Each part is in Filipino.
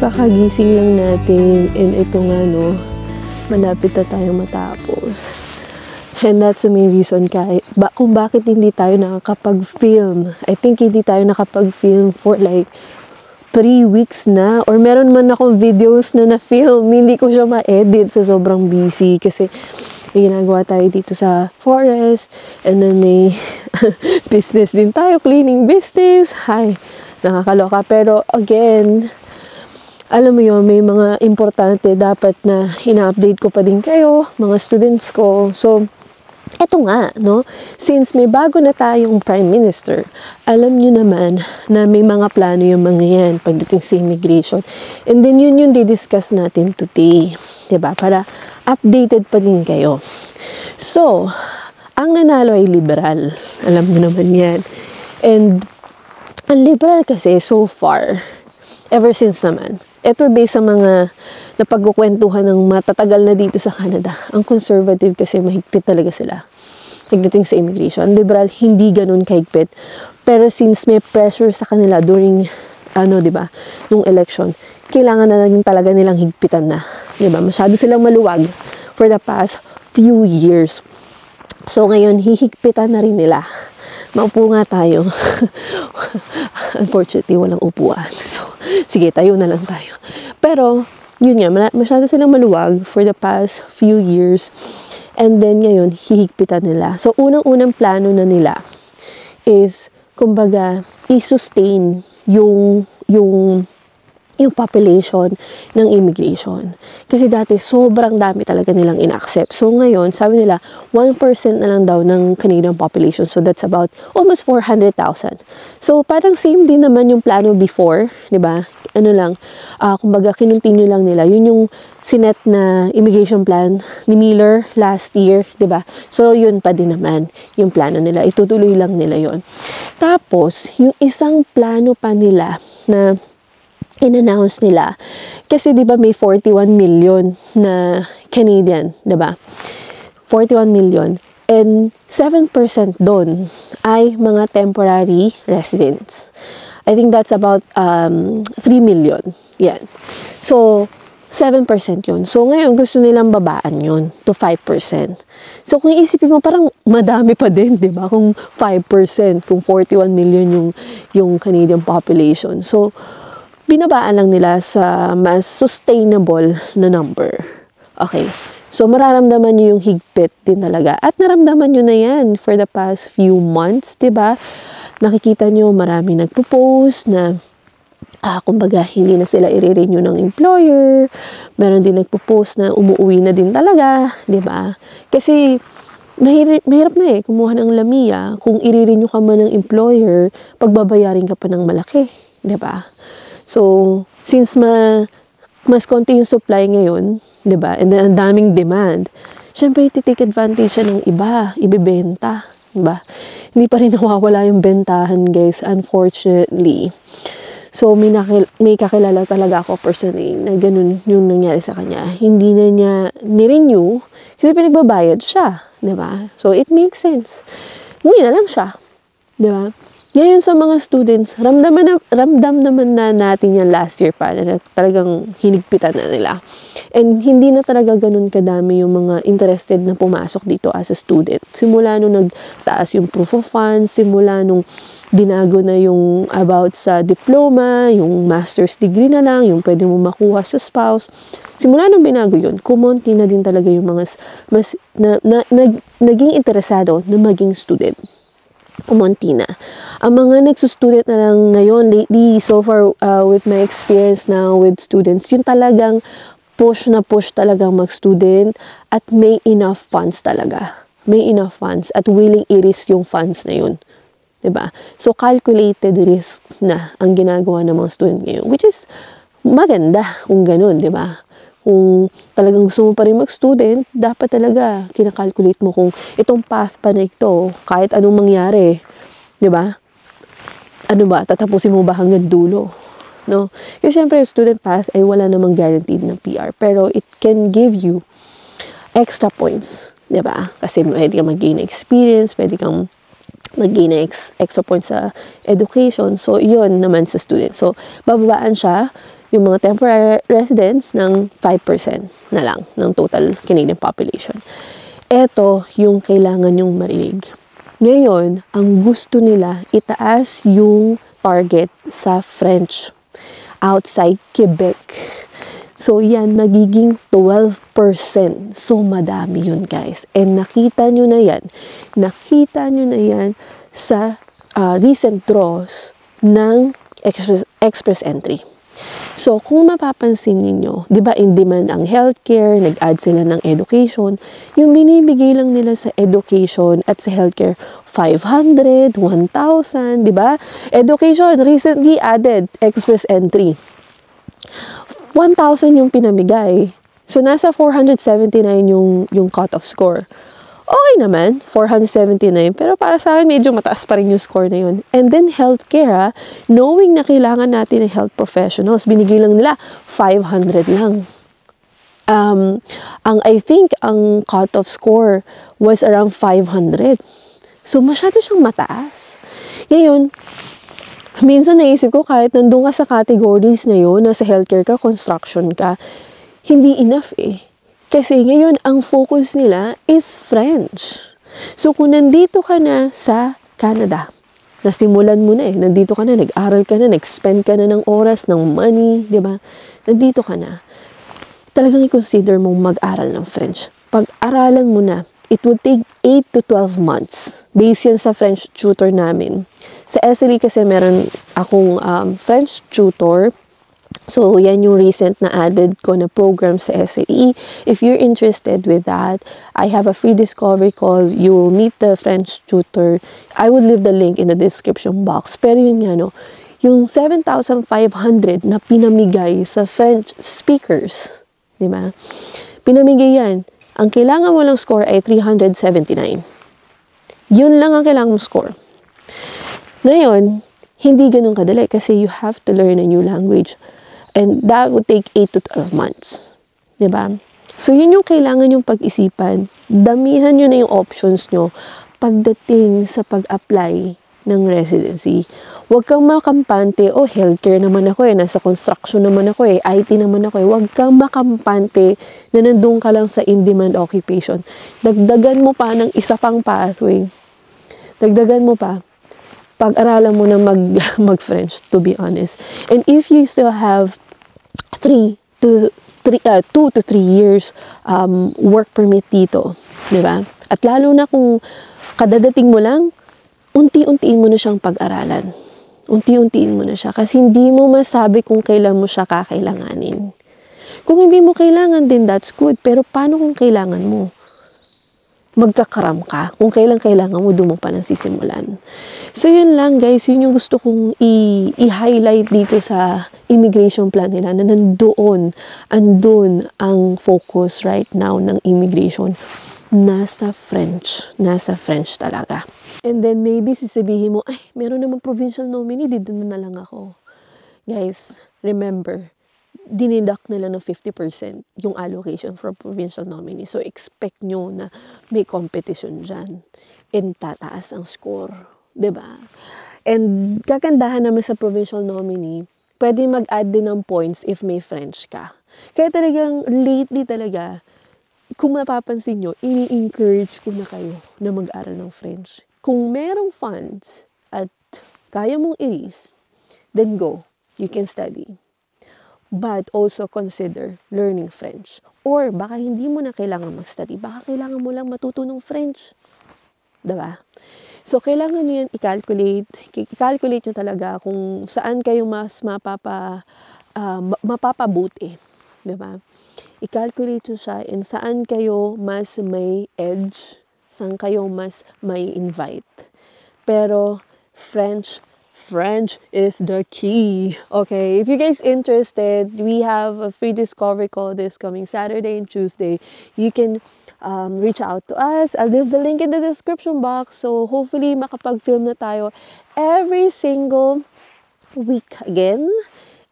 Kakagising lang natin and ito nga no, malapit na tayong matapos. And that's the main reason kung bakit hindi tayo nakakapag-film. I think hindi tayo nakapag-film for like 3 weeks na. Or meron man akong videos na na-film, hindi ko siya ma-edit sa sobrang busy. Kasi may ginagawa tayo dito sa forest. And then may business din tayo, cleaning business. Hi, nakakaloka. Pero again, alam mo yun, may mga importante dapat na ina-update ko pa din kayo, mga students ko. So, eto nga, no? Since may bago na tayong Prime Minister, alam nyo naman na may mga plano yung mga yan pagdating sa immigration. And then yun yung di-discuss natin today. Diba? Para updated pa din kayo. So, ang nanalo ay liberal. Alam nyo naman yan. And, ang liberal kasi so far, ever since naman, ito based sa mga napagkukwentuhan ng matatagal na dito sa Canada. Ang conservative kasi mahigpit talaga sila pagdating sa immigration. Ang liberal, hindi ganun kahigpit. Pero since may pressure sa kanila during, diba, nung election, kailangan na din talaga nilang higpitan na. Diba? Masyado silang maluwag for the past few years. So ngayon, hihigpitan na rin nila. Maupo nga tayo. Unfortunately, walang upuan. So, sige, tayo na lang tayo. Pero, yun nga, masyado silang maluwag for the past few years. And then, ngayon, hihigpitan nila. So, unang-unang plano na nila is, kumbaga, i-sustain yung population ng immigration. Kasi dati, sobrang dami talaga nilang in-accept. So, ngayon, sabi nila, 1% na lang daw ng Canadian population. So, that's about almost 400,000. So, parang same din naman yung plano before, di ba? Kumbaga, kinontinue lang nila. Yun yung sinet na immigration plan ni Miller last year, di ba? So, yun pa din naman yung plano nila. Itutuloy lang nila yun. Tapos, yung isang plano pa nila na in-announce nila. Kasi 'di ba may 41 million na Canadian, 'di ba? 41 million and 7% doon ay mga temporary residents. I think that's about 3 million. Yan. So 7% yun. So ngayon gusto nilang babaan yun to 5%. So kung iisipin mo parang madami pa din, 'di ba? Kung 5%, kung 41 million yung Canadian population. So binabaan lang nila sa mas sustainable na number. Okay. So, mararamdaman nyo yung higpit din talaga. At naramdaman nyo na yan for the past few months, diba? Nakikita nyo marami nagpo-post na kumbaga, hindi na sila i-renew ng employer. Meron din nagpo-post na umuwi na din talaga, diba? Kasi, mahirap na kumuha ng LAMIA. Kung i-renew ka man ng employer, pagbabayarin ka pa ng malaki, diba? So, since mas konti yung supply ngayon, 'di ba? And then ang daming demand. Syempre, i-take advantage siya ng iba, ibebenta, 'di ba? Hindi pa rin nawawala yung bentahan, guys, unfortunately. So, may kakilala talaga ako personally na ganun yung nangyari sa kanya. Hindi na niya ni-renew kasi pinagbabayad siya, 'di ba? So, it makes sense. Umuwi na lang siya, 'di ba? Ngayon sa mga students, ramdam naman na natin yan last year pa na talagang hinigpitan na nila. And hindi na talaga ganun kadami yung mga interested na pumasok dito as a student. Simula nung nagtaas yung proof of funds, simula nung binago na yung about sa diploma, yung master's degree na lang, yung pwede mo makuha sa spouse. Simula nung binago yun, kumonti na din talaga yung mga naging interesado na maging student. Kumonti na. Ang mga nagsusstudent na lang ngayon, lately, so far, with my experience now with students, yun talagang push talagang mag-student at may enough funds talaga. May enough funds at willing i-risk yung funds na yun. Diba? So, calculated risk na ang ginagawa ng mga student ngayon, which is maganda kung ganun, diba? Kung talagang gusto mo pa rin mag-student, dapat talaga kinakalculate mo kung itong path pa na ito, kahit anong mangyari, di ba? Ano ba, tatapusin mo ba hanggang dulo? No? Kasi syempre, student path ay wala namang guaranteed na PR, pero it can give you extra points, di ba? Kasi pwede kang mag-gain experience, pwede kang mag-gain extra points sa education. So, yun naman sa student. So, bababaan siya. Yung mga temporary residents ng 5% na lang ng total Canadian population. Ito yung kailangan yung marinig. Ngayon, ang gusto nila, itaas yung target sa French outside Quebec. So, yan, magiging 12%. So, madami yun, guys. And nakita nyo na yan. Nakita nyo na yan sa recent draws ng express entry. So, kung mapapansin ninyo, di ba in demand ang healthcare, nag-add sila ng education, yung binibigay lang nila sa education at sa healthcare, 500, 1,000, di ba? Education, recently added, express entry. 1,000 yung pinamigay. So, nasa 479 yung cut-off score. Okay naman, 479. Pero para sa akin, medyo mataas pa rin yung score na yun. And then, healthcare, knowing na kailangan natin ng health professionals, binigay lang nila 500 lang. I think, ang cut-off score was around 500. So, masyado siyang mataas. Ngayon, minsan naisip ko, kahit nandun ka sa categories na yun, nasa healthcare ka, construction ka, hindi enough eh. Kasi ngayon, ang focus nila is French. So, kung nandito ka na sa Canada, nasimulan mo na eh, nandito ka na, nag-aral ka na, nag-spend ka na ng oras, ng money, di ba? Nandito ka na. Talagang i-consider mong mag-aral ng French. Pag-aralan mo na, it would take 8 to 12 months. Based yan sa French tutor namin. Sa SLE kasi meron akong French tutor. So, yan yung recent na added ko na program sa SLE. If you're interested with that, I have a free discovery call. You will meet the French tutor. I would leave the link in the description box. Pero yun nga, no, yung 7,500 na pinamigay sa French speakers, di ba? Pinamigay yan. Ang kailangan mo lang score ay 379. Yun lang ang kailangan mo score. Ngayon, hindi ganun kadali kasi you have to learn a new language. And that would take 8 to 12 months. Diba? So, yun yung kailangan yung pag-isipan. Damihan nyo na yung options nyo pagdating sa pag-apply ng residency. Huwag kang makampante, healthcare naman ako eh, nasa construction naman ako eh, IT naman ako eh. Huwag kang makampante na nandun ka lang sa in-demand occupation. Dagdagan mo pa ng isa pang pathway. Dagdagan mo pa. Pag-aralan mo na mag-French, to be honest. And if you still have 2 to 3 years work permit dito, di ba? At lalo na kung kadadating mo lang, unti-untiin mo na siyang pag-aralan. Unti-untiin mo na siya. Kasi hindi mo masabi kung kailan mo siya kakailanganin. Kung hindi mo kailangan din, that's good. Pero paano kung kailangan mo? Magkakaram ka. Kung kailan kailangan mo, doon mo pa nang sisimulan. So, yun lang guys. Yun yung gusto kong i-highlight dito sa immigration plan nila na andun ang focus right now ng immigration. Nasa French talaga. And then maybe sasabihin mo, meron naman provincial nominee, dito na lang ako. Guys, remember, diniduct nila ng 50% yung allocation for provincial nominee. So, expect nyo na may competition dyan. And tataas ang score. Diba? And kagandahan naman sa provincial nominee, pwede mag-add din ng points if may French ka. Kaya talagang lately talaga, kung mapapansin nyo, ini-encourage ko na kayo na mag-aral ng French. Kung merong funds at kaya mong i-risk, then go. You can study. But also consider learning French. Or baka hindi mo na kailangan mag-study. Baka kailangan mo lang matuto ng French. Diba? So, kailangan nyo yan i-calculate. I-calculate nyo talaga kung saan kayo mas mapapabuti. Diba? I-calculate nyo siya and saan kayo mas may edge. Saan kayo mas may invite. Pero, French is the key. Okay, if you guys interested, we have a free discovery call this coming Saturday and Tuesday. You can reach out to us. I'll leave the link in the description box. So hopefully makapag-film na tayo every single week again.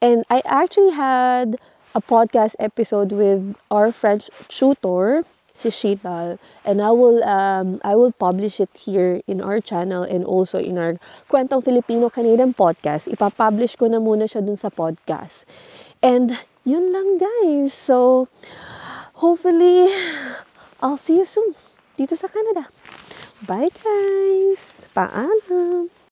And I actually had a podcast episode with our French tutor, si Sheetal, and I will publish it here in our channel and also in our Kwentong Filipino Canadian podcast. Ipapublish ko na muna siya dun sa podcast. And yun lang guys. So, hopefully, I'll see you soon dito sa Canada. Bye guys! Paalam!